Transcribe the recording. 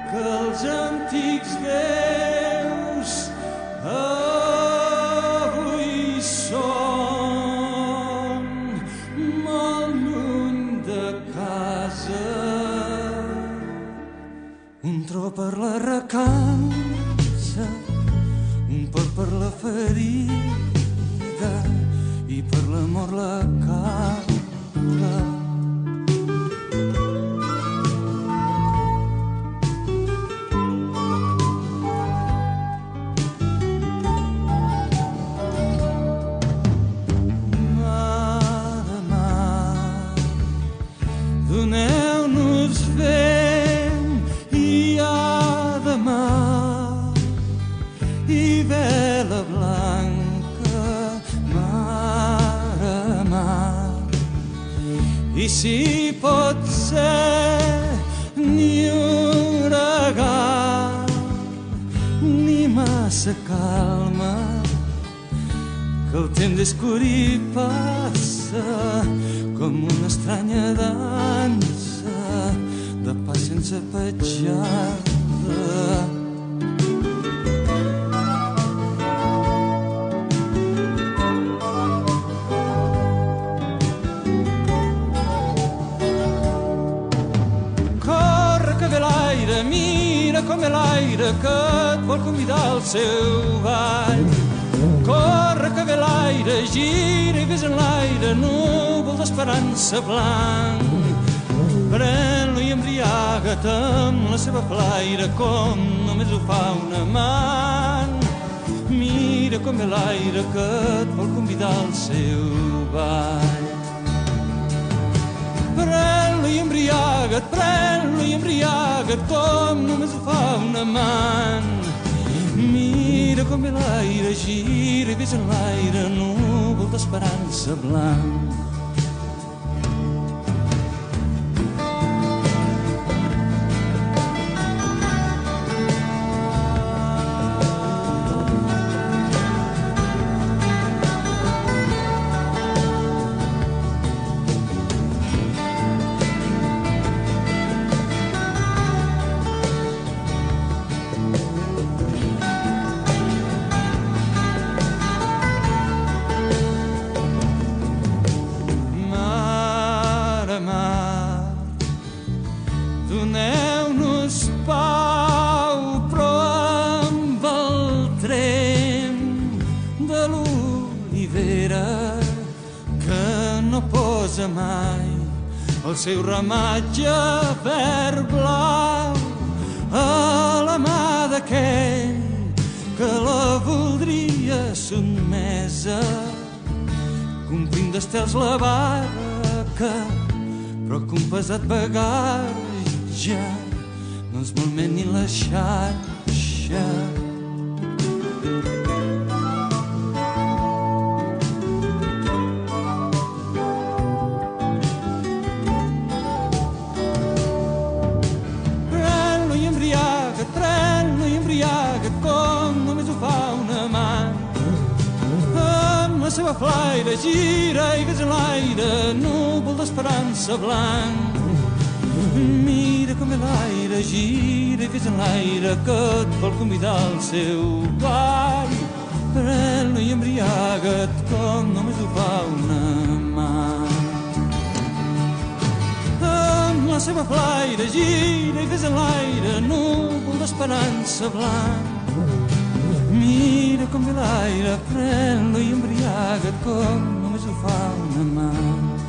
que els antics déus avui són molt lluny de casa. Un tro per la recança, un porc per la ferida i per l'amor la cabra. Mare, mare, doneu-nos vent i ademà i vela blanca, mare, mare, i si pot ser ni huracà ni massa calma, que el temps d'escur i passa com una estranya dansa de pas sense petjada. Corre que ve l'aire, mira com ve l'aire que et vol convidar al seu ball. Corre que ve l'aire, gira i ves en l'aire, núvol d'esperança blanc. Pren-lo i embriaga't amb la seva flaire com només ho fa un amant. Mira com ve l'aire que et vol convidar al seu ball. Pren-lo i embriaga't com només ho fa un amant. Mira com ve l'aire, gira i ves en l'aire, núvol d'esperança blanc. Doneu-nos pau, però amb el trem de l'olivera que no posa mai el seu ramatge verd blau a la mà d'aquell que la voldria sotmesa, complint d'estels la barca, però que un pesat bagatge no ens malmet ni la xarxa. Pren-lo i embriaga't com només ho fa un amant. Amb la seva flaire gira i ves en l'aire, núvol d'esperança blanc. Mira com ve l'aire, gira i ves en l'aire que et vol convidar al seu ball. Pren-lo i embriaga't com només ho fa un amant. Amb la seva flaire gira i ves en l'aire, núvol d'esperança blanc. Mira com ve l'aire, pren-lo i embriaga't com només ho fa un amant.